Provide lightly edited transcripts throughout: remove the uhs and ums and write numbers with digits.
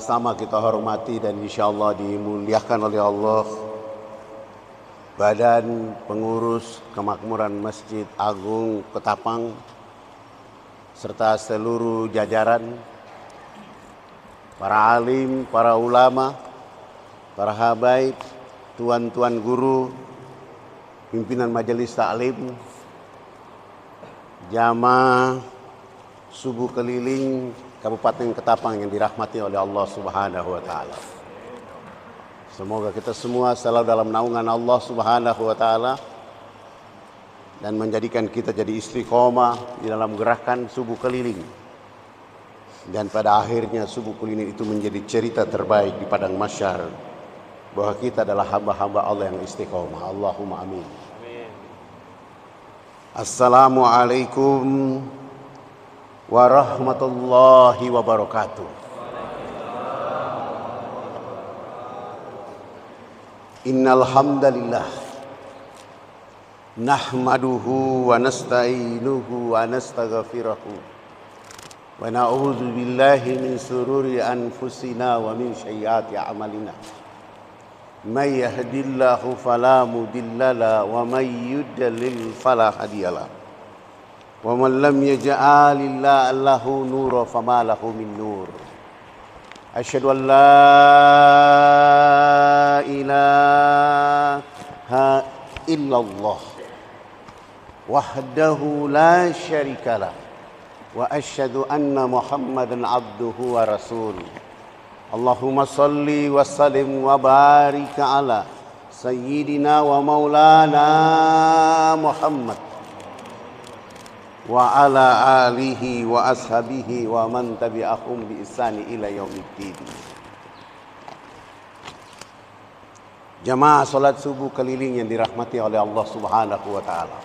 sama-sama kita hormati dan insyaallah dimuliakan oleh Allah, Badan Pengurus Kemakmuran Masjid Agung Ketapang serta seluruh jajaran, para alim, para ulama, para habaib, tuan-tuan guru, pimpinan majelis taklim, jamaah subuh keliling Kabupaten Ketapang yang dirahmati oleh Allah Subhanahu wa taala. Semoga kita semua selalu dalam naungan Allah Subhanahu wa taala dan menjadikan kita jadi istiqomah di dalam gerakan subuh keliling. Dan pada akhirnya subuh keliling itu menjadi cerita terbaik di padang mahsyar bahwa kita adalah hamba-hamba Allah yang istiqomah. Allahumma amin. Assalamualaikum warahmatullahi wabarakatuh. Innal hamdalillah nahmaduhu wa nasta'inuhu wa nastaghfiruhu wa na'udzu billahi min sururi anfusina wa min sayyiati a'malina. May yahdihillahu fala mudilla wa may yudlil fala hadiyalah. Wa man lam yaj'alillahu lahu nuran fama lahu min nur. Asyhadu an la ilaha illallah wahdahu la syarikalah wa asyhadu anna Muhammadan abduhu wa rasuluh. Allahumma salli wa sallim wa barik ala sayyidina wa maulana Muhammad wa ala alihi wa ashabihi wa man tabi'ahum bi ihsani ila yaumiddin. Jamaah salat subuh keliling yang dirahmati oleh Allah Subhanahu wa taala.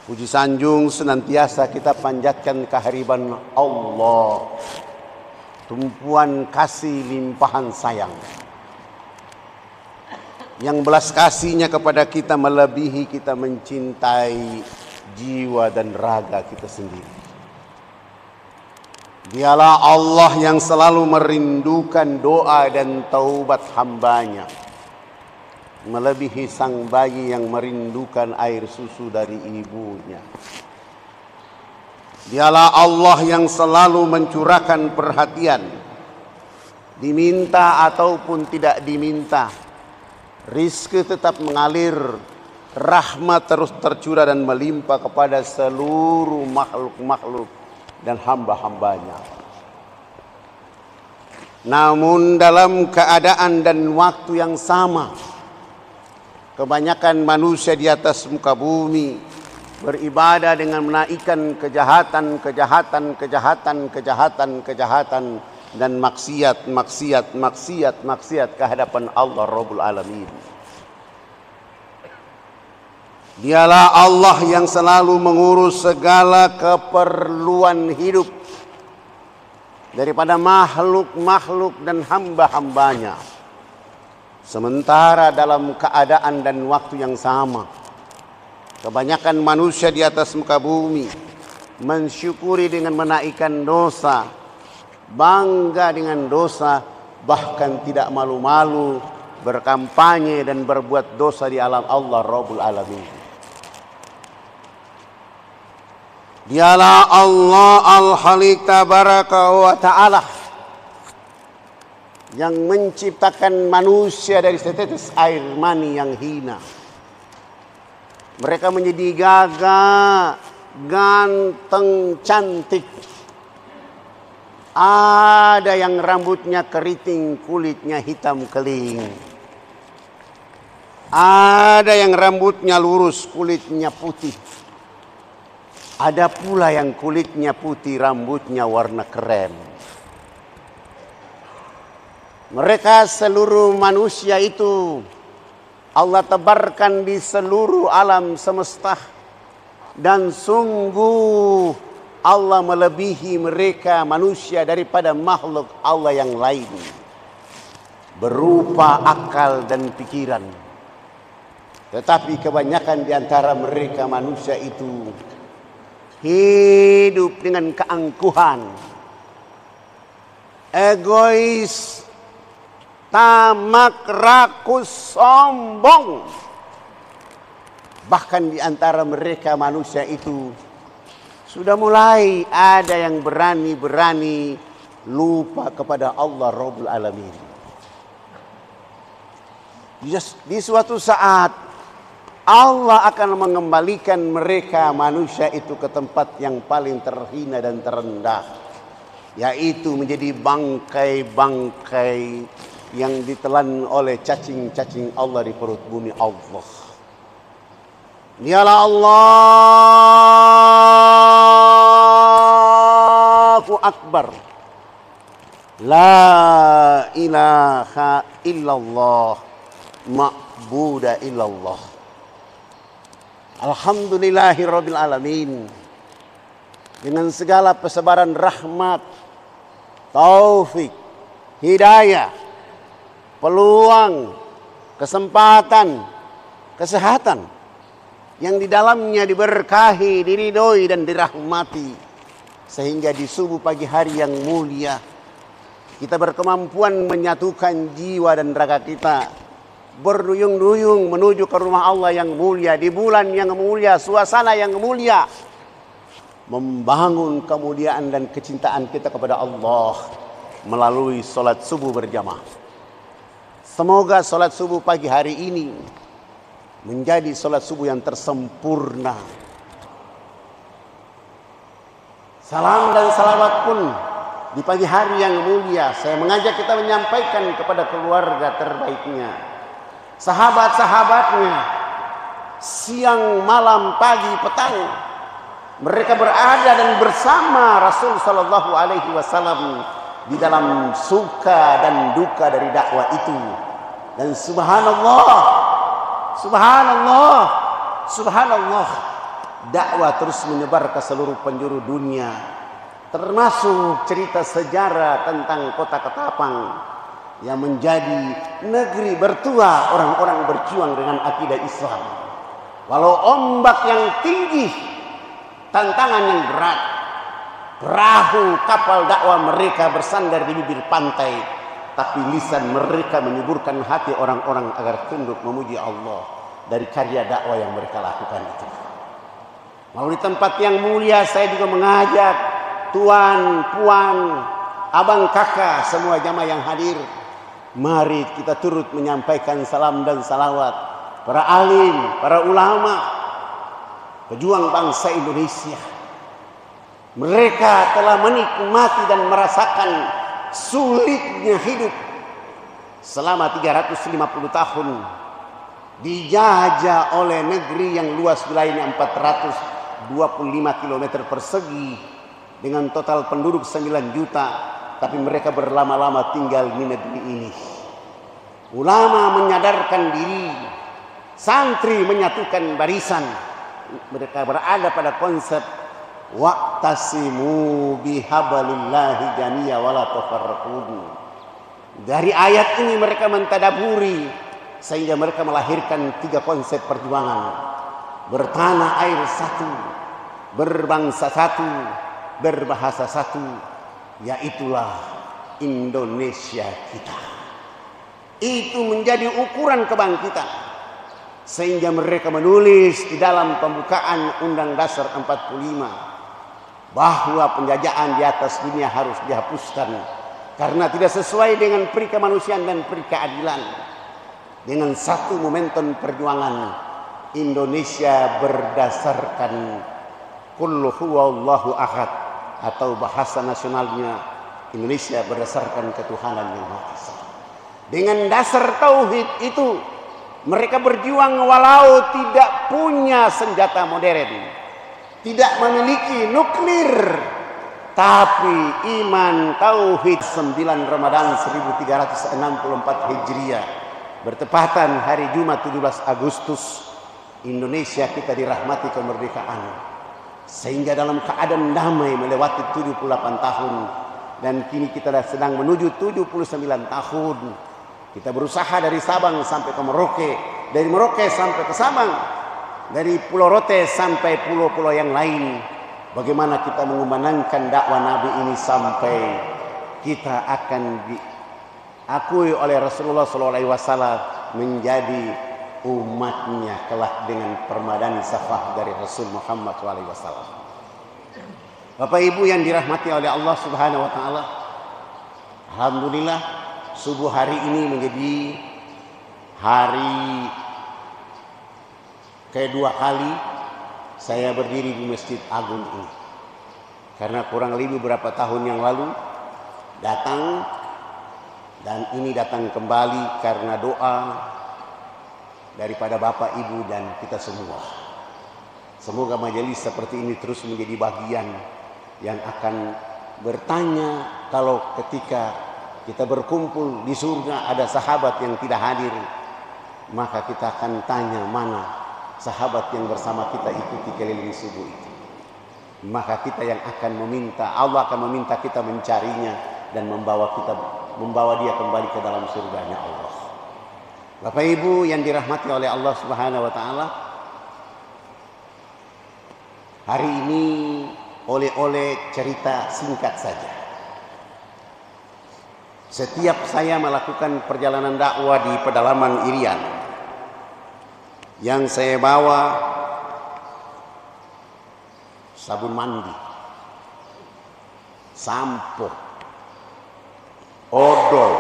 Puji sanjung senantiasa kita panjatkan kehadiran Allah, tumpuan kasih limpahan sayang, yang belas kasihnya kepada kita melebihi kita mencintai jiwa dan raga kita sendiri. Dialah Allah yang selalu merindukan doa dan taubat hambanya, melebihi sang bayi yang merindukan air susu dari ibunya. Dialah Allah yang selalu mencurahkan perhatian, diminta ataupun tidak diminta, rizki tetap mengalir, rahmat terus tercurah dan melimpah kepada seluruh makhluk-makhluk dan hamba-hambanya. Namun dalam keadaan dan waktu yang sama, kebanyakan manusia di atas muka bumi beribadah dengan menaikkan kejahatan dan maksiat ke hadapan Allah Rabbul Alamin. Dialah Allah yang selalu mengurus segala keperluan hidup daripada makhluk-makhluk dan hamba-hambanya. Sementara dalam keadaan dan waktu yang sama, kebanyakan manusia di atas muka bumi mensyukuri dengan menaikkan dosa, bangga dengan dosa, bahkan tidak malu-malu berkampanye dan berbuat dosa di alam Allah Rabbul Alamin. Dialah Allah Al-Khaliq Tabaraka wa Ta'ala yang menciptakan manusia dari setetes air mani yang hina. Mereka menjadi gagah, ganteng, cantik. Ada yang rambutnya keriting, kulitnya hitam keling. Ada yang rambutnya lurus, kulitnya putih. Ada pula yang kulitnya putih, rambutnya warna krem. Mereka seluruh manusia itu Allah tebarkan di seluruh alam semesta. Dan sungguh Allah melebihi mereka manusia daripada makhluk Allah yang lain, berupa akal dan pikiran. Tetapi kebanyakan di antara mereka manusia itu hidup dengan keangkuhan, egois, tamak, rakus, sombong. Bahkan di antara mereka manusia itu sudah mulai ada yang berani-berani lupa kepada Allah Rabbul Alamin. Di suatu saat Allah akan mengembalikan mereka manusia itu ke tempat yang paling terhina dan terendah, yaitu menjadi bangkai-bangkai yang ditelan oleh cacing-cacing Allah di perut bumi Allah. Dialah Allahu Akbar. La ilaha illallah, ma'buda illallah. Alhamdulillahirabbil alamin. Dengan segala persebaran rahmat, taufik, hidayah, peluang, kesempatan, kesehatan yang di dalamnya diberkahi, diridhoi dan dirahmati, sehingga di subuh pagi hari yang mulia kita berkemampuan menyatukan jiwa dan raga kita, berduyung-duyung menuju ke rumah Allah yang mulia, di bulan yang mulia, suasana yang mulia, membangun kemuliaan dan kecintaan kita kepada Allah melalui sholat subuh berjamaah. Semoga sholat subuh pagi hari ini menjadi sholat subuh yang tersempurna. Salam dan salawat pun di pagi hari yang mulia saya mengajak kita menyampaikan kepada keluarga terbaiknya, sahabat-sahabatnya, siang, malam, pagi, petang. Mereka berada dan bersama Rasul Sallallahu Alaihi Wasallam di dalam suka dan duka dari dakwah itu. Dan subhanallah, subhanallah, subhanallah, dakwah terus menyebar ke seluruh penjuru dunia. Termasuk cerita sejarah tentang kota Ketapang yang menjadi negeri bertua orang-orang berjuang dengan akidah Islam. Walau ombak yang tinggi, tantangan yang berat, perahu kapal dakwah mereka bersandar di bibir pantai, tapi lisan mereka menyuburkan hati orang-orang agar tunduk memuji Allah dari karya dakwah yang mereka lakukan itu. Melalui tempat yang mulia saya juga mengajak tuan, puan, abang, kakak, semua jamaah yang hadir. Mari kita turut menyampaikan salam dan salawat para alim, para ulama, pejuang bangsa Indonesia. Mereka telah menikmati dan merasakan sulitnya hidup selama 350 tahun, dijajah oleh negeri yang luas wilayahnya 425 km persegi dengan total penduduk 9 juta, tapi mereka berlama-lama tinggal di negeri ini. Ulama menyadarkan diri, santri menyatukan barisan. Mereka berada pada konsep wa'tasimu bihablillahi jami'a wala tafarraqu. Dari ayat ini mereka mentadaburi sehingga mereka melahirkan 3 konsep perjuangan: bertanah air satu, berbangsa satu, berbahasa satu, yaitulah Indonesia kita. Itu menjadi ukuran kebangkitan, sehingga mereka menulis di dalam pembukaan Undang Dasar 45 bahwa penjajahan di atas dunia harus dihapuskan karena tidak sesuai dengan peri kemanusiaan dan peri keadilan. Dengan satu momentum perjuangan, Indonesia berdasarkan Qul huwallahu ahad, atau bahasa nasionalnya Indonesia berdasarkan ketuhanan yang Maha Esa. Dengan dasar tauhid itu mereka berjuang walau tidak punya senjata modern, tidak memiliki nuklir, tapi iman tauhid. 9 Ramadan 1364 Hijriah bertepatan hari Jumat 17 Agustus, Indonesia kita dirahmati kemerdekaan, sehingga dalam keadaan damai melewati 78 tahun, dan kini kita sedang menuju 79 tahun. Kita berusaha dari Sabang sampai ke Merauke, dari Merauke sampai ke Sabang, dari Pulau Rote sampai pulau-pulau yang lain. Bagaimana kita mengumandangkan dakwah Nabi ini sampai kita akan diakui oleh Rasulullah SAW menjadi umatnya kelak dengan permadani syafa'ah dari Rasul Muhammad SAW. Bapak Ibu yang dirahmati oleh Allah Subhanahu wa taala, alhamdulillah subuh hari ini menjadi hari kedua kali saya berdiri di Masjid Agung ini. Karena kurang lebih beberapa tahun yang lalu datang, dan ini datang kembali karena doa daripada Bapak, Ibu, dan kita semua. Semoga majelis seperti ini terus menjadi bagian yang akan bertanya kalau ketika kita berkumpul di surga ada sahabat yang tidak hadir, maka kita akan tanya mana sahabat yang bersama kita ikuti keliling subuh itu. Maka kita yang akan meminta, Allah akan meminta kita mencarinya dan membawa dia kembali ke dalam surganya Allah. Bapak Ibu yang dirahmati oleh Allah Subhanahu wa taala, hari ini oleh cerita singkat saja. Setiap saya melakukan perjalanan dakwah di pedalaman Irian, yang saya bawa sabun mandi, sampo, odol,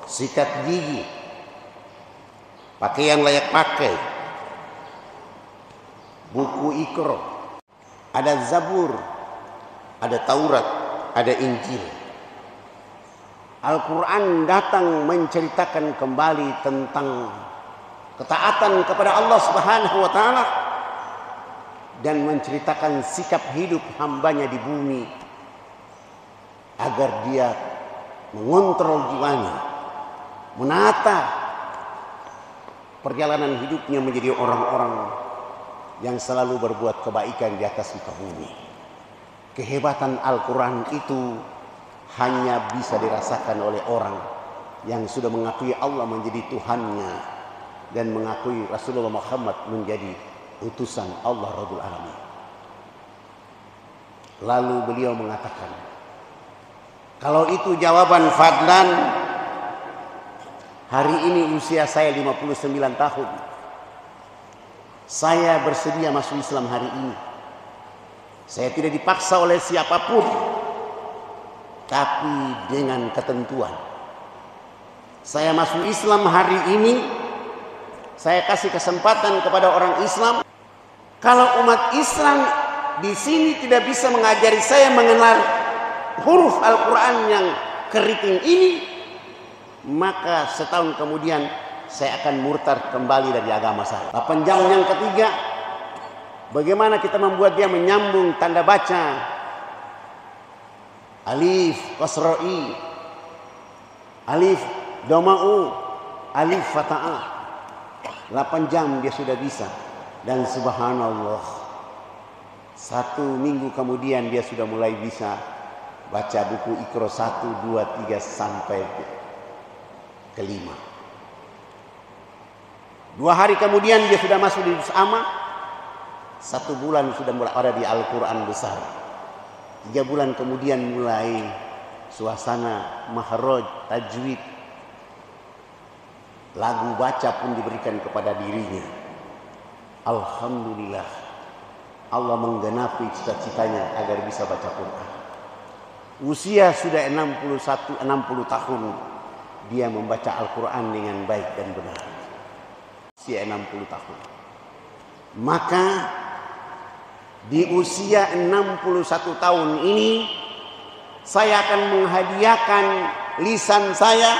sikat gigi, pakaian layak pakai, buku Iqra, ada Zabur, ada Taurat, ada Injil. Al-Quran datang menceritakan kembali tentang ketaatan kepada Allah Subhanahu wa taala dan menceritakan sikap hidup hambanya di bumi agar dia mengontrol jiwanya, menata perjalanan hidupnya menjadi orang-orang yang selalu berbuat kebaikan di atas muka bumi. Kehebatan Al-Quran itu hanya bisa dirasakan oleh orang yang sudah mengakui Allah menjadi Tuhannya dan mengakui Rasulullah Muhammad menjadi utusan Allah Rabbul Alamin. Lalu beliau mengatakan, kalau itu jawaban fadlan, hari ini usia saya 59 tahun. Saya bersedia masuk Islam hari ini. Saya tidak dipaksa oleh siapapun, tapi dengan ketentuan. Saya masuk Islam hari ini, saya kasih kesempatan kepada orang Islam. Kalau umat Islam di sini tidak bisa mengajari saya mengenal huruf Al-Quran yang keriting ini, maka setahun kemudian saya akan murtad kembali dari agama saya. Panjang yang ketiga, bagaimana kita membuat dia menyambung tanda baca alif kasra'i, alif doma'u, alif fata'ah. 8 jam dia sudah bisa. Dan subhanallah, 1 minggu kemudian dia sudah mulai bisa baca buku Iqra 1, 2, 3 sampai ke-5. 2 hari kemudian dia sudah masuk di juz amma. 1 bulan sudah mulai ada di Al-Quran besar. 3 bulan kemudian mulai suasana mahraj, tajwid, lagu baca pun diberikan kepada dirinya. Alhamdulillah, Allah menggenapi cita-citanya agar bisa baca Quran. Usia sudah 60 tahun, dia membaca Al-Quran dengan baik dan benar. Usia 60 tahun. Maka di usia 61 tahun ini, saya akan menghadiahkan lisan saya,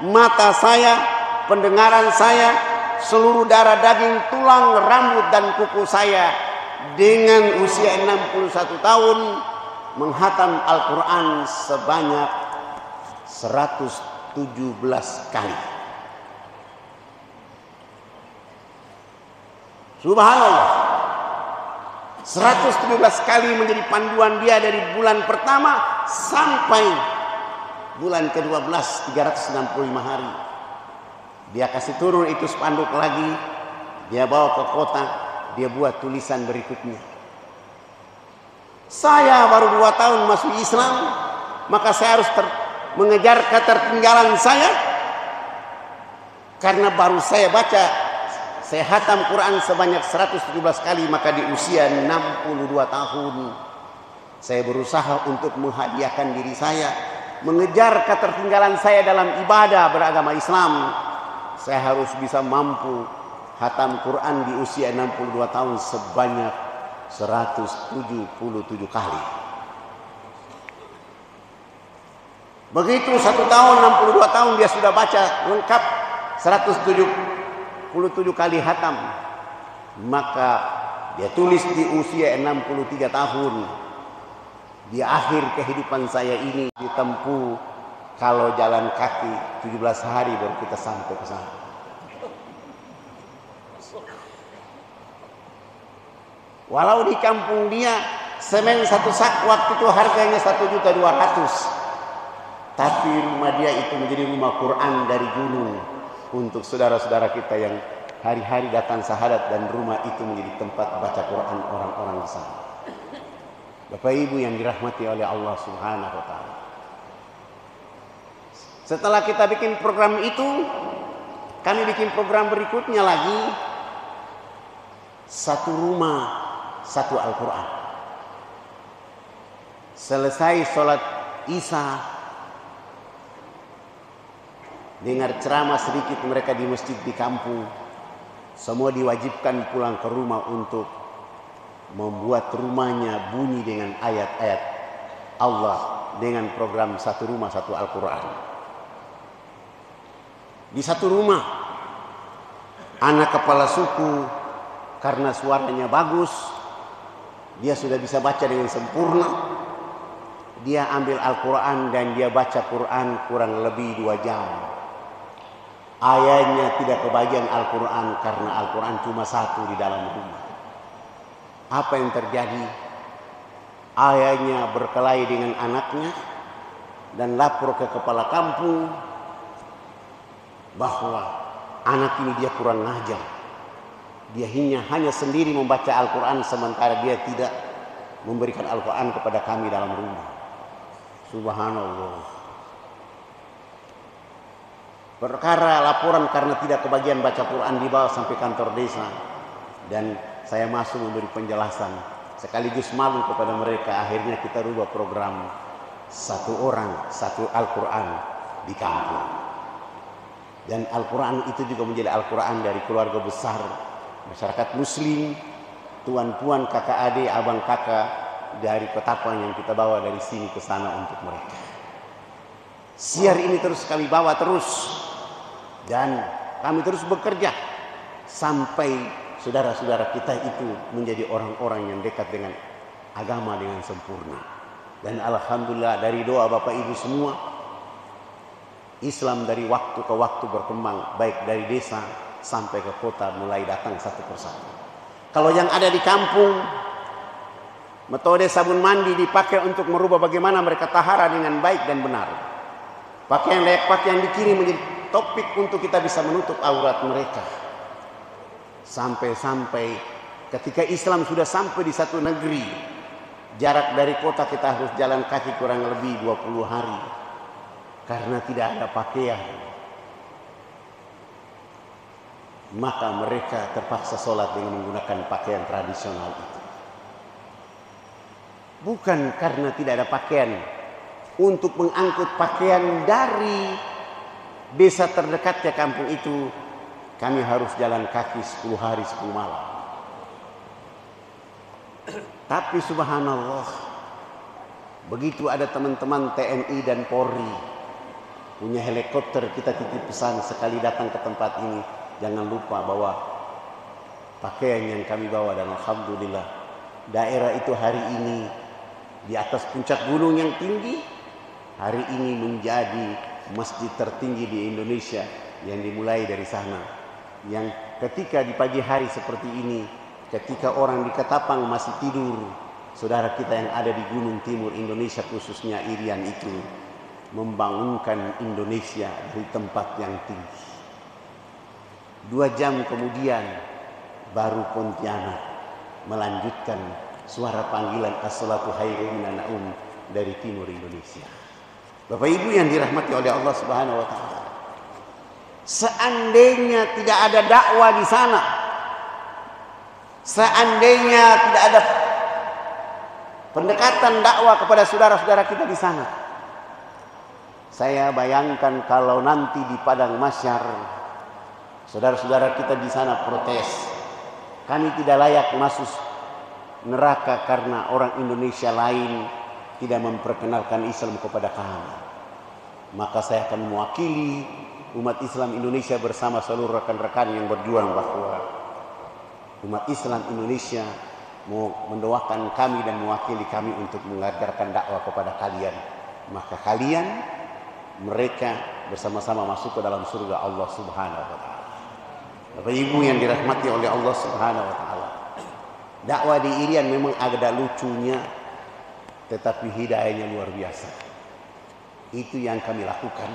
mata saya, pendengaran saya, seluruh darah daging, tulang, rambut, dan kuku saya dengan usia 61 tahun menghatam Al-Quran sebanyak 117 kali. Subhanallah, 117 kali menjadi panduan dia dari bulan pertama sampai bulan ke-12, 365 hari. Dia kasih turun itu spanduk lagi, dia bawa ke kota, dia buat tulisan berikutnya. Saya baru 2 tahun masuk Islam, maka saya harus mengejar ketertinggalan saya. Karena baru saya baca, saya hatam Quran sebanyak 117 kali, maka di usia 62 tahun saya berusaha untuk menghadiahkan diri saya, mengejar ketertinggalan saya dalam ibadah beragama Islam. Saya harus bisa mampu hatam Quran di usia 62 tahun sebanyak 177 kali. Begitu 1 tahun 62 tahun dia sudah baca lengkap 177 kali hatam, maka dia tulis di usia 63 tahun, di akhir kehidupan saya ini ditempuh kalau jalan kaki 17 hari baru kita sampai ke sana. Walau di kampung dia semen satu sak waktu itu harganya 1.200.000, tapi rumah dia itu menjadi rumah Quran dari gunung untuk saudara-saudara kita yang hari-hari datang syahadat, dan rumah itu menjadi tempat baca Quran orang-orang di sana. Bapak Ibu yang dirahmati oleh Allah Subhanahu wa taala. Setelah kita bikin program itu, kami bikin program berikutnya lagi, satu rumah, satu Al-Quran. Selesai sholat Isya, dengar ceramah sedikit mereka di masjid di kampung, semua diwajibkan pulang ke rumah untuk membuat rumahnya bunyi dengan ayat-ayat Allah dengan program satu rumah satu Al-Quran. Di satu rumah, anak kepala suku karena suaranya bagus, dia sudah bisa baca dengan sempurna. Dia ambil Al-Quran dan dia baca Quran kurang lebih 2 jam. Ayahnya tidak kebagian Al-Quran karena Al-Quran cuma 1 di dalam rumah. Apa yang terjadi? Ayahnya berkelahi dengan anaknya dan lapor ke kepala kampung bahwa anak ini dia kurang ngajar. Dia hanya sendiri membaca Al-Quran sementara dia tidak memberikan Al-Quran kepada kami dalam rumah. Subhanallah. Perkara laporan karena tidak kebagian baca Quran dibawa sampai kantor desa, dan saya masuk memberi penjelasan sekaligus malu kepada mereka. Akhirnya kita rubah program satu orang satu Al-Quran di kampung, dan Al-Quran itu juga menjadi Al-Quran dari keluarga besar masyarakat muslim, tuan-puan, kakak adik, abang kakak dari Ketapang yang kita bawa dari sini ke sana untuk mereka. Siar ini terus kami bawa terus, dan kami terus bekerja sampai saudara-saudara kita itu menjadi orang-orang yang dekat dengan agama dengan sempurna. Dan alhamdulillah dari doa Bapak Ibu semua, Islam dari waktu ke waktu berkembang, baik dari desa sampai ke kota mulai datang satu persatu. Kalau yang ada di kampung, metode sabun mandi dipakai untuk merubah bagaimana mereka tahara dengan baik dan benar. Pakaian layak pakaian dikirim menjadi topik untuk kita bisa menutup aurat mereka. Sampai-sampai ketika Islam sudah sampai di satu negeri, jarak dari kota kita harus jalan kaki kurang lebih 20 hari karena tidak ada pakaian. Maka mereka terpaksa sholat dengan menggunakan pakaian tradisional itu. Bukan karena tidak ada pakaian. Untuk mengangkut pakaian dari desa terdekat ke kampung itu, kami harus jalan kaki 10 hari 10 malam. Tapi subhanallah, begitu ada teman-teman TNI dan Polri punya helikopter, kita titip pesan sekali datang ke tempat ini, jangan lupa bawa pakaian yang kami bawa. Dan alhamdulillah daerah itu hari ini di atas puncak gunung yang tinggi, hari ini menjadi masjid tertinggi di Indonesia yang dimulai dari sana. Yang ketika di pagi hari seperti ini, ketika orang di Ketapang masih tidur, saudara kita yang ada di Gunung Timur Indonesia khususnya Irian itu membangunkan Indonesia dari tempat yang tinggi. 2 jam kemudian baru Pontianak melanjutkan suara panggilan as-salatu khairun minan naum dari timur Indonesia. Bapak Ibu yang dirahmati oleh Allah Subhanahu wa taala. Seandainya tidak ada dakwah di sana, seandainya tidak ada pendekatan dakwah kepada saudara-saudara kita di sana, saya bayangkan kalau nanti di padang mahsyar saudara-saudara kita di sana protes, kami tidak layak masuk neraka karena orang Indonesia lain tidak memperkenalkan Islam kepada kami. Maka saya akan mewakili umat Islam Indonesia bersama seluruh rekan-rekan yang berjuang bahwa umat Islam Indonesia mau mendoakan kami dan mewakili kami untuk mengajarkan dakwah kepada kalian. Maka kalian, mereka bersama-sama masuk ke dalam surga Allah Subhanahu wa taala. Bapak Ibu yang dirahmati oleh Allah Subhanahu wa taala. Dakwah di Irian memang ada lucunya, tetapi hidayahnya luar biasa. Itu yang kami lakukan.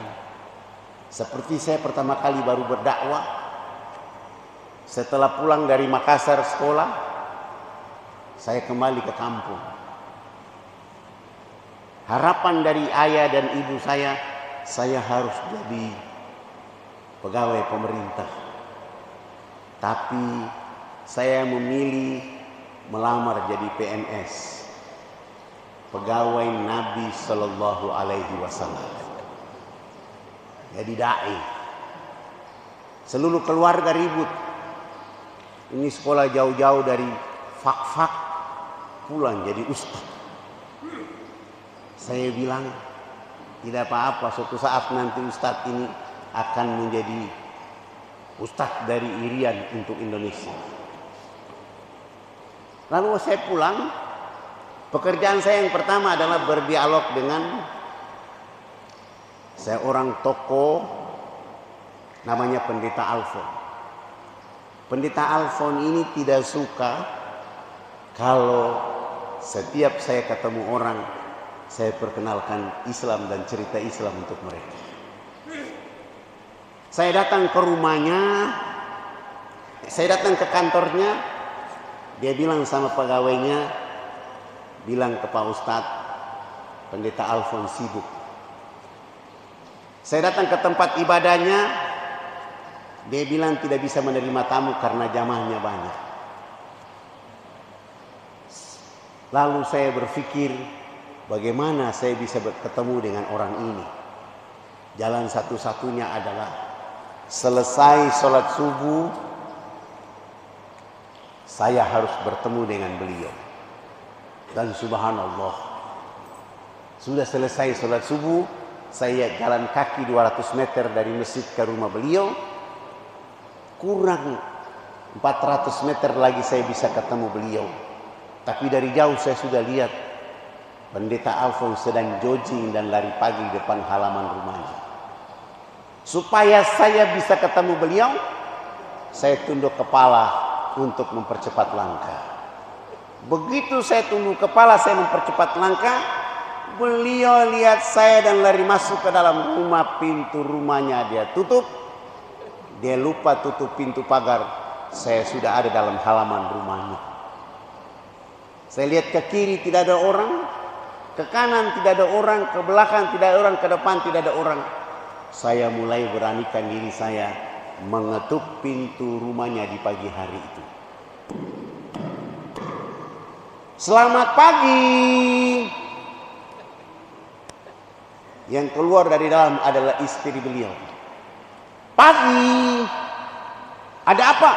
Seperti saya pertama kali baru berdakwah setelah pulang dari Makassar sekolah, saya kembali ke kampung. Harapan dari ayah dan ibu saya harus jadi pegawai pemerintah. Tapi saya memilih melamar jadi PNS, pegawai Nabi Sallallahu Alaihi Wasallam. Jadi dai. Seluruh keluarga ribut. Ini sekolah jauh-jauh dari fak-fak, pulang jadi ustaz. Saya bilang tidak apa-apa, suatu saat nanti ustaz ini akan menjadi ustaz dari Irian untuk Indonesia. Lalu saya pulang. Pekerjaan saya yang pertama adalah berdialog dengan seorang tokoh namanya Pendeta Alfon. Pendeta Alfon ini tidak suka kalau setiap saya ketemu orang, saya perkenalkan Islam dan cerita Islam untuk mereka. Saya datang ke rumahnya, saya datang ke kantornya, dia bilang sama pegawainya, bilang ke Pak Ustadz, Pendeta Alfon sibuk. Saya datang ke tempat ibadahnya, dia bilang tidak bisa menerima tamu karena jamaahnya banyak. Lalu saya berpikir, bagaimana saya bisa bertemu dengan orang ini? Jalan satu-satunya adalah selesai sholat subuh, saya harus bertemu dengan beliau. Dan subhanallah, sudah selesai sholat subuh, saya jalan kaki 200 meter dari masjid ke rumah beliau. Kurang 400 meter lagi saya bisa ketemu beliau. Tapi dari jauh saya sudah lihat Pendeta Alfon sedang jogging dan lari pagi di depan halaman rumahnya. Supaya saya bisa ketemu beliau, saya tunduk kepala untuk mempercepat langkah. Begitu saya tunduk kepala, saya mempercepat langkah, beliau lihat saya dan lari masuk ke dalam rumah. Pintu rumahnya dia tutup, dia lupa tutup pintu pagar. Saya sudah ada dalam halaman rumahnya. Saya lihat ke kiri tidak ada orang, ke kanan tidak ada orang, ke belakang tidak ada orang, ke depan tidak ada orang. Saya mulai beranikan diri saya mengetuk pintu rumahnya di pagi hari itu. Selamat pagi. Yang keluar dari dalam adalah istri beliau. Pagi. Ada apa?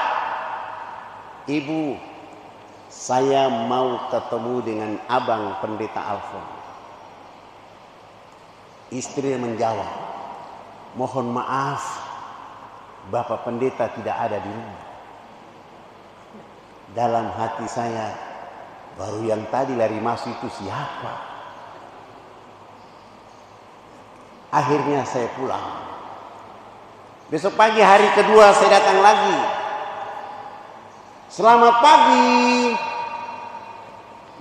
Ibu, saya mau ketemu dengan abang Pendeta Alfon. Istri menjawab, mohon maaf, Bapak Pendeta tidak ada di rumah. Dalam hati saya, baru yang tadi lari masuk itu siapa? Akhirnya saya pulang. Besok pagi hari kedua saya datang lagi. Selamat pagi.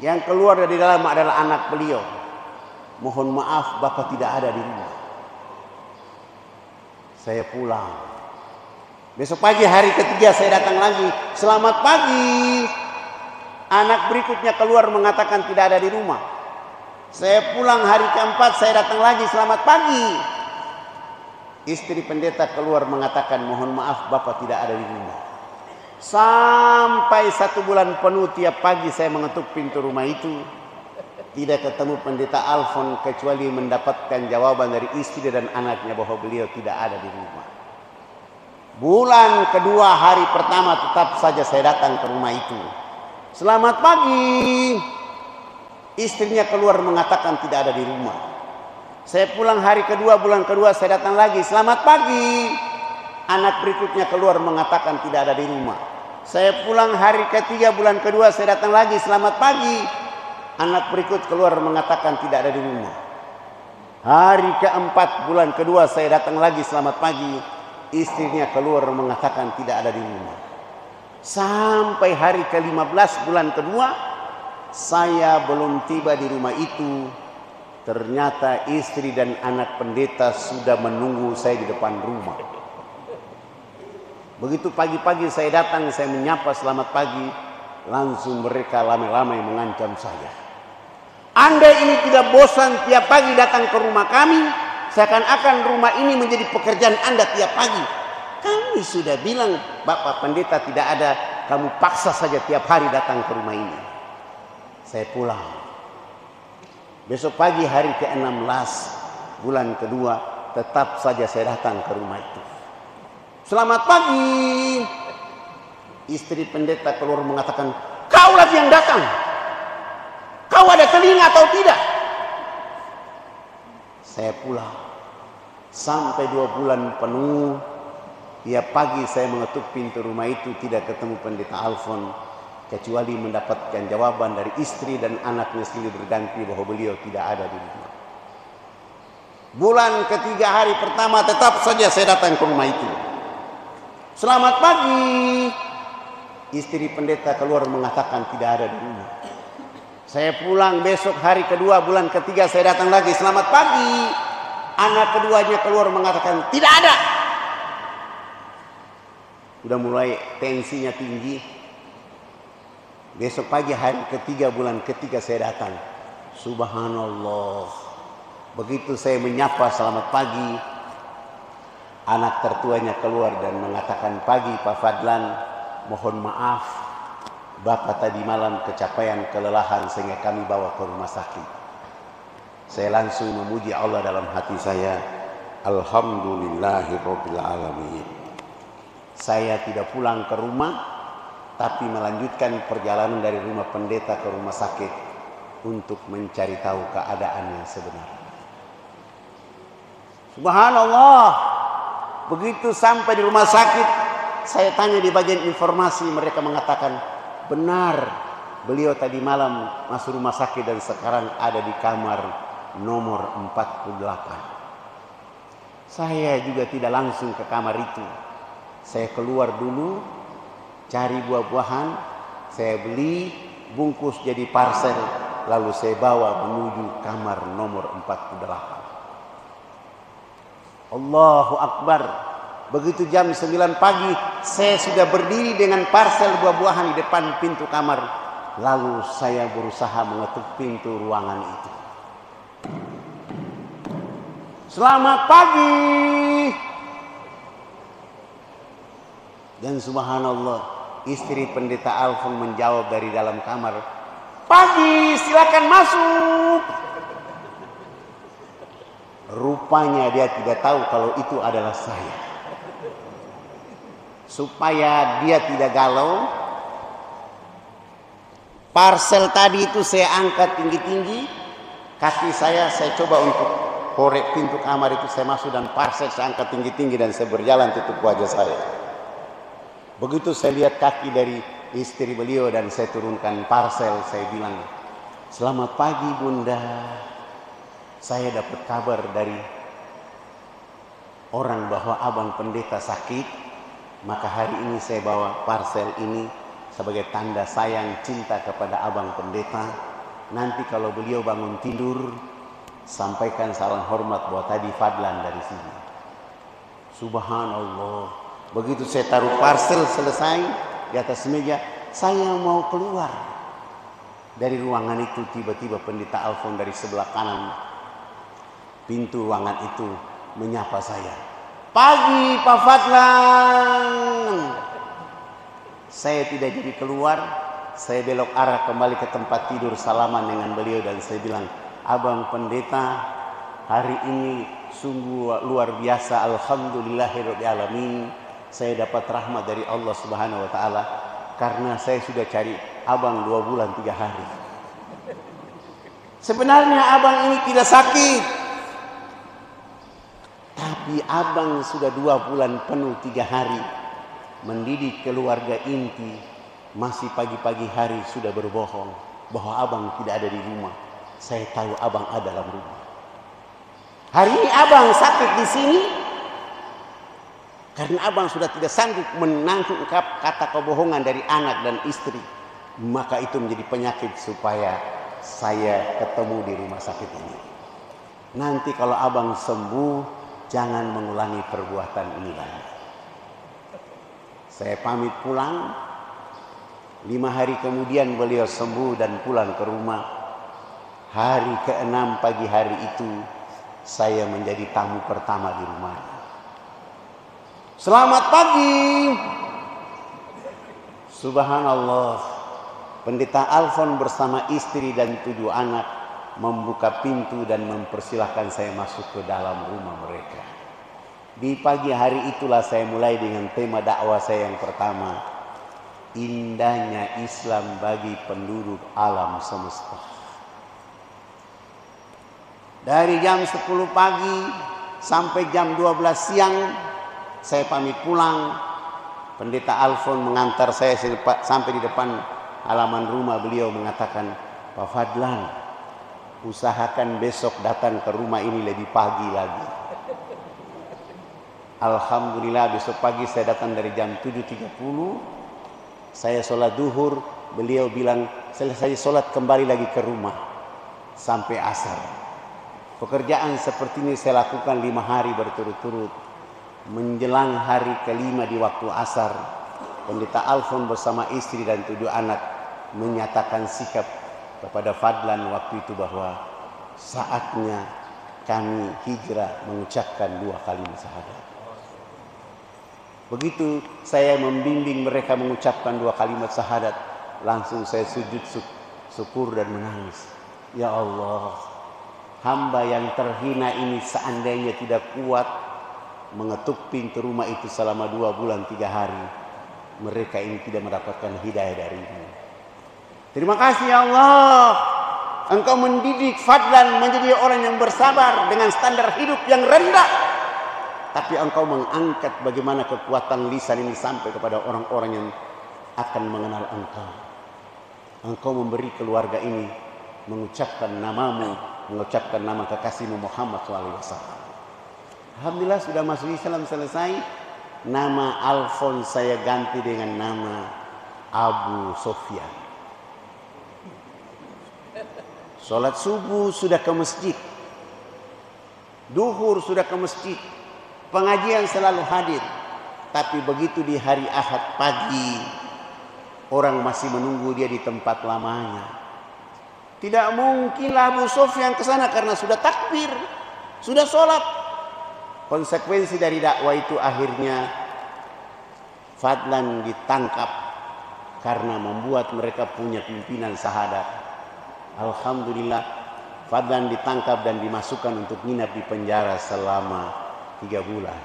Yang keluar dari dalam adalah anak beliau. Mohon maaf, Bapak tidak ada di rumah. Saya pulang. Besok pagi hari ketiga saya datang lagi. Selamat pagi. Anak berikutnya keluar mengatakan tidak ada di rumah. Saya pulang hari keempat, saya datang lagi, selamat pagi. Istri pendeta keluar mengatakan, mohon maaf Bapak tidak ada di rumah. Sampai 1 bulan penuh tiap pagi saya mengetuk pintu rumah itu. Tidak ketemu pendeta Alfon kecuali mendapatkan jawaban dari istri dan anaknya bahwa beliau tidak ada di rumah. Bulan kedua hari pertama tetap saja saya datang ke rumah itu. Selamat pagi. Istrinya keluar mengatakan tidak ada di rumah. Saya pulang hari kedua, bulan kedua saya datang lagi. Selamat pagi. Anak berikutnya keluar mengatakan tidak ada di rumah. Saya pulang hari ketiga, bulan kedua saya datang lagi. Selamat pagi. Anak berikut keluar mengatakan tidak ada di rumah. Hari keempat, bulan kedua saya datang lagi. Selamat pagi. Istrinya keluar mengatakan tidak ada di rumah. Sampai hari ke-15 bulan kedua, saya belum tiba di rumah itu. Ternyata istri dan anak pendeta sudah menunggu saya di depan rumah. Begitu pagi-pagi saya datang, saya menyapa selamat pagi. Langsung mereka ramai-ramai mengancam saya. Anda ini tidak bosan tiap pagi datang ke rumah kami? Seakan-akan rumah ini menjadi pekerjaan Anda tiap pagi. Kami sudah bilang Bapak pendeta tidak ada, kamu paksa saja tiap hari datang ke rumah ini. Saya pulang. Besok pagi hari ke-16 bulan kedua tetap saja saya datang ke rumah itu. Selamat pagi. Istri pendeta keluar mengatakan, kau lagi yang datang. Kau ada telinga atau tidak? Saya pulang. Sampai 2 bulan penuh. Tiap pagi saya mengetuk pintu rumah itu, tidak ketemu pendeta Alfon. Kecuali mendapatkan jawaban dari istri dan anaknya silih berganti bahwa beliau tidak ada di rumah. Bulan ketiga hari pertama tetap saja saya datang ke rumah itu. Selamat pagi. Istri pendeta keluar mengatakan tidak ada di rumah. Saya pulang besok hari kedua, bulan ketiga saya datang lagi. Selamat pagi. Anak keduanya keluar mengatakan tidak ada. Sudah mulai tensinya tinggi. Besok pagi hari ketiga, bulan ketiga saya datang. Subhanallah. Begitu saya menyapa selamat pagi, anak tertuanya keluar dan mengatakan, pagi Pak Fadlan, mohon maaf Bapak tadi malam kecapean, kelelahan sehingga kami bawa ke rumah sakit. Saya langsung memuji Allah dalam hati saya. Alhamdulillahirabbil alamin. Saya tidak pulang ke rumah, tapi melanjutkan perjalanan dari rumah pendeta ke rumah sakit untuk mencari tahu keadaan yang sebenarnya. Subhanallah. Begitu sampai di rumah sakit, saya tanya di bagian informasi, mereka mengatakan, benar, beliau tadi malam masuk rumah sakit dan sekarang ada di kamar nomor 48. Saya juga tidak langsung ke kamar itu. Saya keluar dulu, cari buah-buahan, saya beli, bungkus jadi parcel, lalu saya bawa menuju kamar nomor 48. Allahu Akbar. Begitu jam 9 pagi, saya sudah berdiri dengan parcel buah-buahan di depan pintu kamar. Lalu saya berusaha mengetuk pintu ruangan itu. Selamat pagi. Dan subhanallah, istri pendeta Alfon menjawab dari dalam kamar, pagi, silakan masuk. Rupanya dia tidak tahu kalau itu adalah saya. Supaya dia tidak galau, parcel tadi itu saya angkat tinggi-tinggi, kaki saya coba untuk korek pintu kamar itu, saya masuk dan parcel saya angkat tinggi-tinggi dan saya berjalan tutup wajah saya. Begitu saya lihat kaki dari istri beliau dan saya turunkan parcel, saya bilang, selamat pagi Bunda. Saya dapat kabar dari orang bahwa abang pendeta sakit, maka hari ini saya bawa parcel ini sebagai tanda sayang cinta kepada abang pendeta. Nanti kalau beliau bangun tidur, sampaikan salam hormat bahwa tadi Fadlan dari sini. Subhanallah. Begitu saya taruh parcel selesai di atas meja, saya mau keluar. Dari ruangan itu tiba-tiba pendeta Alfon dari sebelah kanan pintu ruangan itu menyapa saya. "Pagi Pak Fadlan." Saya tidak jadi keluar. Saya belok arah kembali ke tempat tidur, salaman dengan beliau dan saya bilang, "Abang pendeta, hari ini sungguh luar biasa, alhamdulillahirrahmanirrahim. Saya dapat rahmat dari Allah Subhanahu wa taala karena saya sudah cari abang 2 bulan 3 hari. Sebenarnya abang ini tidak sakit, tapi abang sudah 2 bulan penuh 3 hari mendidik keluarga inti, masih pagi-pagi hari sudah berbohong bahwa abang tidak ada di rumah. Saya tahu abang ada dalam rumah. Hari ini abang sakit di sini karena abang sudah tidak sanggup menanggung kata kebohongan dari anak dan istri. Maka itu menjadi penyakit supaya saya ketemu di rumah sakit ini. Nanti kalau abang sembuh, jangan mengulangi perbuatan ini lagi." Saya pamit pulang. 5 hari kemudian beliau sembuh dan pulang ke rumah. Hari ke-6 pagi hari itu saya menjadi tamu pertama di rumahnya. "Selamat pagi." Subhanallah, pendeta Alfon bersama istri dan 7 anak membuka pintu dan mempersilahkan saya masuk ke dalam rumah mereka. Di pagi hari itulah saya mulai dengan tema dakwah saya yang pertama, indahnya Islam bagi penduduk alam semesta. Dari jam 10 pagi sampai jam 12 siang saya pamit pulang. Pendeta Alfon mengantar saya sampai di depan halaman rumah. Beliau mengatakan, "Pak Fadlan, usahakan besok datang ke rumah ini lebih pagi lagi." Alhamdulillah besok pagi saya datang dari jam 7.30. Saya sholat duhur. Beliau bilang, "Selesai sholat kembali lagi ke rumah sampai asar." Pekerjaan seperti ini saya lakukan 5 hari berturut-turut. Menjelang hari ke-5 di waktu asar, pendeta Alfon bersama istri dan 7 anak menyatakan sikap kepada Fadlan waktu itu bahwa saatnya kami hijrah mengucapkan 2 kalimat syahadat. Begitu saya membimbing mereka mengucapkan 2 kalimat syahadat, langsung saya sujud syukur dan menangis. Ya Allah, hamba yang terhina ini seandainya tidak kuat mengetuk pintu rumah itu selama 2 bulan 3 hari, mereka ini tidak mendapatkan hidayah darimu. Terima kasih ya Allah, Engkau mendidik Fadlan menjadi orang yang bersabar dengan standar hidup yang rendah. Tapi Engkau mengangkat bagaimana kekuatan lisan ini sampai kepada orang-orang yang akan mengenal Engkau. Engkau memberi keluarga ini mengucapkan namamu, mengucapkan nama kekasihmu Muhammad SAW. Alhamdulillah sudah masuk Islam selesai. Nama Alfon saya ganti dengan nama Abu Sofyan. Sholat subuh sudah ke masjid, duhur sudah ke masjid, pengajian selalu hadir. Tapi begitu di hari Ahad pagi, orang masih menunggu dia di tempat lamanya. Tidak mungkinlah Abu Sofyan ke sana karena sudah takbir, sudah sholat. Konsekuensi dari dakwah itu akhirnya Fadlan ditangkap karena membuat mereka punya pimpinan syahadat. Alhamdulillah Fadlan ditangkap dan dimasukkan untuk nginap di penjara selama 3 bulan.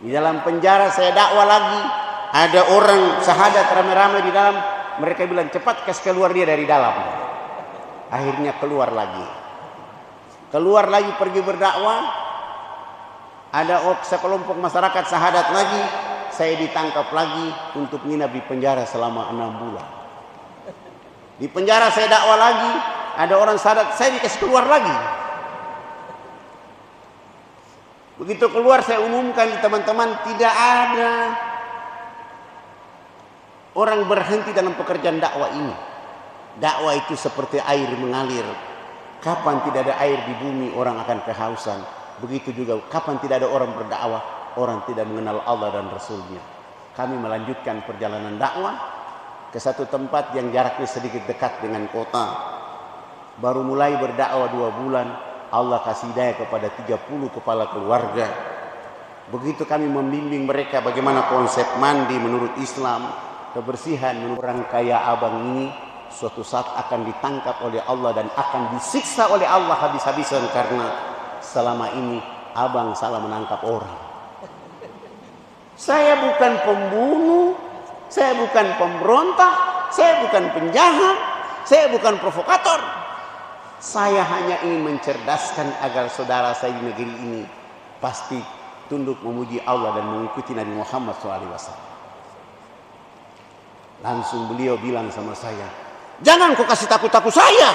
Di dalam penjara saya dakwah lagi. Ada orang syahadat ramai-ramai di dalam. Mereka bilang, "Cepat kasih keluar dia dari dalam." Akhirnya keluar lagi. Keluar lagi pergi berdakwah. Ada sekelompok masyarakat syahadat lagi. Saya ditangkap lagi untuk nginap di penjara selama 6 bulan. Di penjara saya dakwah lagi. Ada orang syahadat, saya dikasih keluar lagi. Begitu keluar saya umumkan di teman-teman, tidak ada orang berhenti dalam pekerjaan dakwah ini. Dakwah itu seperti air mengalir. Kapan tidak ada air di bumi, orang akan kehausan. Begitu juga kapan tidak ada orang berdakwah, orang tidak mengenal Allah dan Rasulnya. Kami melanjutkan perjalanan dakwah. ke satu tempat yang jaraknya sedikit dekat dengan kota. Baru mulai berdakwah 2 bulan, Allah kasih hidayah kepada 30 kepala keluarga. Begitu kami membimbing mereka bagaimana konsep mandi menurut Islam, kebersihan menurut orang kaya abang ini, suatu saat akan ditangkap oleh Allah dan akan disiksa oleh Allah habis-habisan karena selama ini abang salah menangkap orang. Saya bukan pembunuh, saya bukan pemberontak, saya bukan penjahat, saya bukan provokator. Saya hanya ingin mencerdaskan agar saudara saya di negeri ini pasti tunduk memuji Allah dan mengikuti Nabi Muhammad SAW. Langsung beliau bilang sama saya, jangan kau kasih takut-takut saya.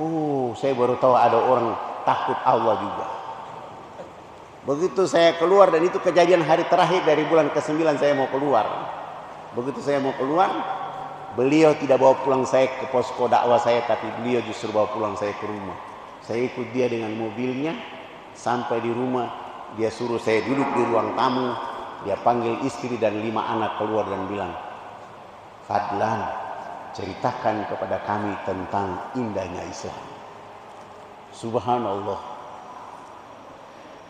Oh, saya baru tahu ada orang takut Allah juga. Begitu saya keluar, dan itu kejadian hari terakhir dari bulan ke-9 saya mau keluar. Begitu saya mau keluar, beliau tidak bawa pulang saya ke posko dakwah saya, tapi beliau justru bawa pulang saya ke rumah. Saya ikut dia dengan mobilnya, sampai di rumah dia suruh saya duduk di ruang tamu. Dia panggil istri dan 5 anak keluar dan bilang, Fadlan, ceritakan kepada kami tentang indahnya Islam. Subhanallah.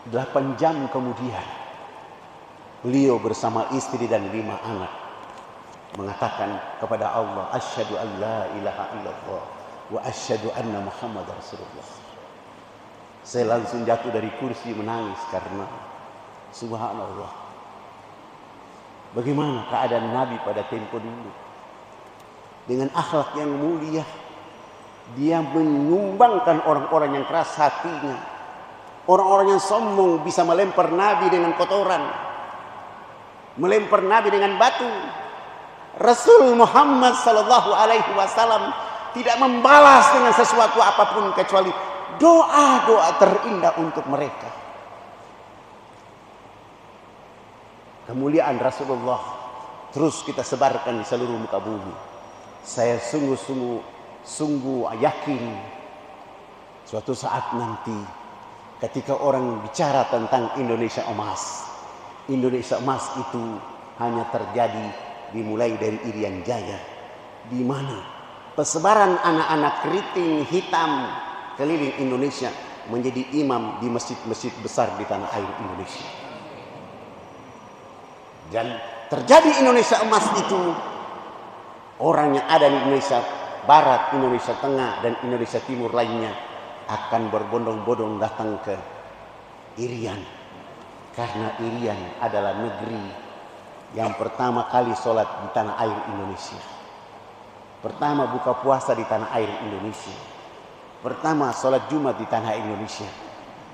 8 jam kemudian beliau bersama istri dan 5 anak mengatakan kepada Allah, asyhadu an la ilaha illallah wa asyhadu anna Muhammad Rasulullah. Saya langsung jatuh dari kursi menangis karena subhanallah, bagaimana keadaan Nabi pada tempo dulu. Dengan akhlak yang mulia, dia menyumbangkan orang-orang yang keras hatinya. Orang-orang yang sombong bisa melempar Nabi dengan kotoran, melempar Nabi dengan batu. Rasul Muhammad sallallahu alaihi wasallam tidak membalas dengan sesuatu apapun kecuali doa-doa terindah untuk mereka. Kemuliaan Rasulullah terus kita sebarkan di seluruh muka bumi. Saya sungguh yakin suatu saat nanti ketika orang bicara tentang Indonesia emas, Indonesia emas itu hanya terjadi dimulai dari Irian Jaya, di mana persebaran anak-anak keriting hitam keliling Indonesia menjadi imam di masjid-masjid besar di tanah air Indonesia. Dan terjadi Indonesia emas itu, orang yang ada di Indonesia Barat, Indonesia Tengah, dan Indonesia Timur lainnya akan berbondong-bondong datang ke Irian, karena Irian adalah negeri yang pertama kali sholat di tanah air Indonesia, pertama buka puasa di tanah air Indonesia, pertama sholat Jumat di tanah air Indonesia.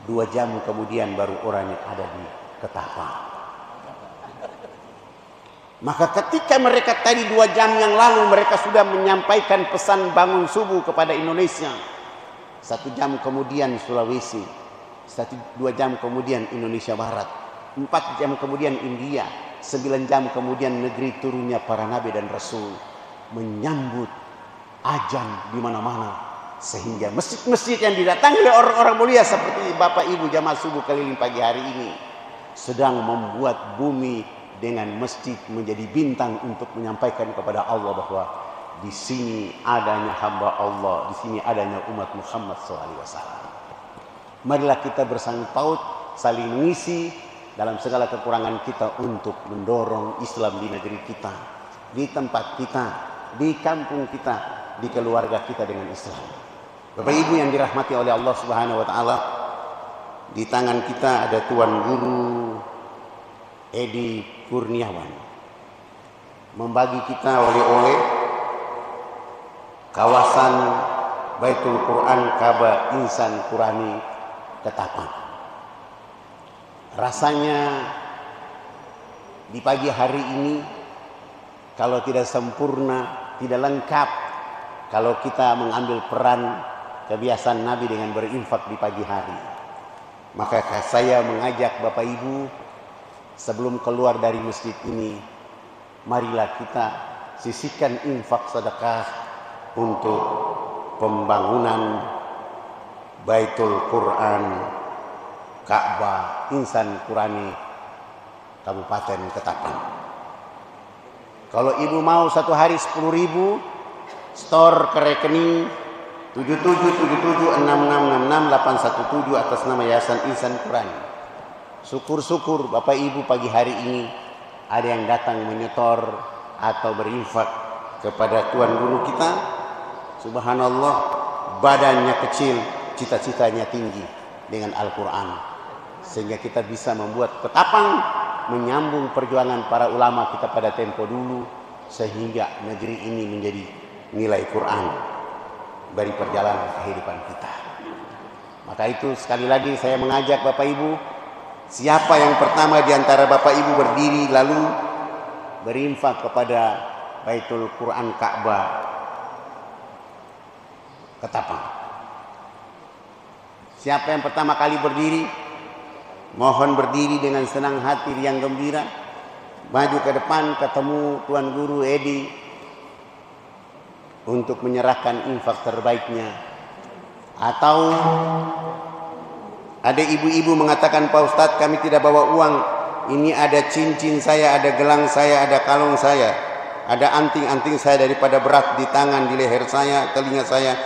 2 jam kemudian baru orang yang ada di Ketapang. Maka ketika mereka tadi 2 jam yang lalu mereka sudah menyampaikan pesan bangun subuh kepada Indonesia, 1 jam kemudian Sulawesi, 2 jam kemudian Indonesia Barat, 4 jam kemudian India, 9 jam kemudian negeri turunnya para nabi dan rasul, menyambut azan di mana-mana, sehingga masjid-masjid yang didatangi oleh orang-orang mulia seperti Bapak Ibu jamaah subuh keliling pagi hari ini sedang membuat bumi dengan masjid menjadi bintang untuk menyampaikan kepada Allah bahwa di sini adanya hamba Allah, di sini adanya umat Muhammad SAW. Marilah kita bersangkut paut saling mengisi dalam segala kekurangan kita untuk mendorong Islam di negeri kita, di tempat kita, di kampung kita, di keluarga kita dengan Islam. Bapak Ibu yang dirahmati oleh Allah Subhanahu wa taala, di tangan kita ada Tuan Guru Edi Kurniawan membagi kita oleh-oleh kawasan Baitul Quran Ka'bah Insan Qurani Ketapang. Rasanya di pagi hari ini kalau tidak sempurna, tidak lengkap kalau kita mengambil peran kebiasaan Nabi dengan berinfak di pagi hari. Maka saya mengajak Bapak Ibu sebelum keluar dari masjid ini, marilah kita sisihkan infak sedekah untuk pembangunan Baitul Quran Ka'bah Insan Qurani Kabupaten Ketapang. Kalau ibu mau satu hari 10.000, store ke rekening 77776666 atas nama Yayasan Ihsan Quran. Syukur-syukur Bapak Ibu pagi hari ini ada yang datang menyetor atau berinfak kepada Tuan Guru kita. Subhanallah, badannya kecil, cita-citanya tinggi dengan Al-Quran. Sehingga kita bisa membuat ketapang menyambung perjuangan para ulama kita pada tempo dulu, sehingga negeri ini menjadi nilai Quran dari perjalanan kehidupan kita. Maka itu sekali lagi saya mengajak Bapak Ibu, siapa yang pertama di antara Bapak Ibu berdiri lalu berinfak kepada Baitul Quran Ka'bah Ketapang? Siapa yang pertama kali berdiri? Mohon berdiri dengan senang hati yang gembira, maju ke depan ketemu Tuan Guru Edi untuk menyerahkan infak terbaiknya. Atau ada ibu-ibu mengatakan, Pak Ustadz kami tidak bawa uang, ini ada cincin saya, ada gelang saya, ada kalung saya, ada anting-anting saya daripada berat di tangan, di leher saya, telinga saya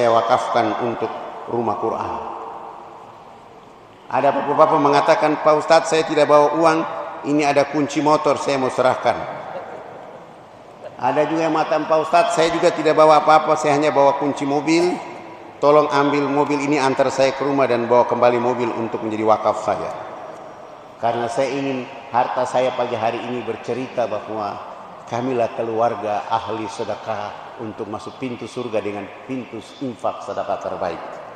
wakafkan untuk rumah Quran. Ada bapak-bapak mengatakan, Pak Ustadz saya tidak bawa uang, ini ada kunci motor saya mau serahkan. Ada juga yang mengatakan, Pak Ustadz saya juga tidak bawa apa-apa, saya hanya bawa kunci mobil, tolong ambil mobil ini antar saya ke rumah dan bawa kembali mobil untuk menjadi wakaf saya. Karena saya ingin harta saya pagi hari ini bercerita bahwa kamilah keluarga ahli sedekah untuk masuk pintu surga dengan pintu infak sedekah terbaik.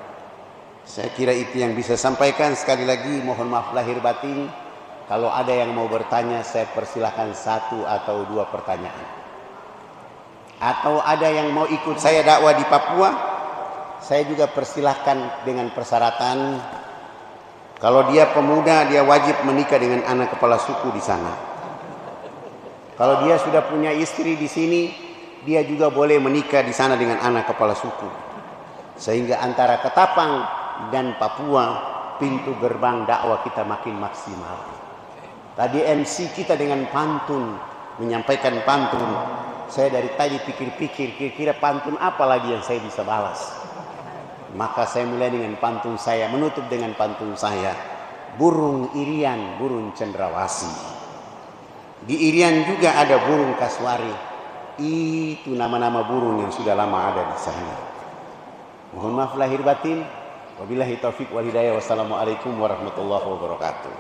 Saya kira itu yang bisa sampaikan. Sekali lagi mohon maaf lahir batin. Kalau ada yang mau bertanya saya persilahkan 1 atau 2 pertanyaan. Atau ada yang mau ikut saya dakwah di Papua, saya juga persilahkan dengan persyaratan. Kalau dia pemuda, dia wajib menikah dengan anak kepala suku di sana. Kalau dia sudah punya istri di sini, dia juga boleh menikah di sana dengan anak kepala suku. Sehingga antara Ketapang dan Papua, pintu gerbang dakwah kita makin maksimal. Tadi MC kita dengan pantun, menyampaikan pantun. Saya dari tadi pikir-pikir, kira-kira pantun apa lagi yang saya bisa balas. Maka saya mulai dengan pantun saya, menutup dengan pantun saya. Burung irian, burung cendrawasih. Di irian juga ada burung kasuari. Itu nama-nama burung yang sudah lama ada di sana. Mohon maaf lahir batin. Wabillahi taufiq wal hidayah. Wassalamualaikum warahmatullahi wabarakatuh.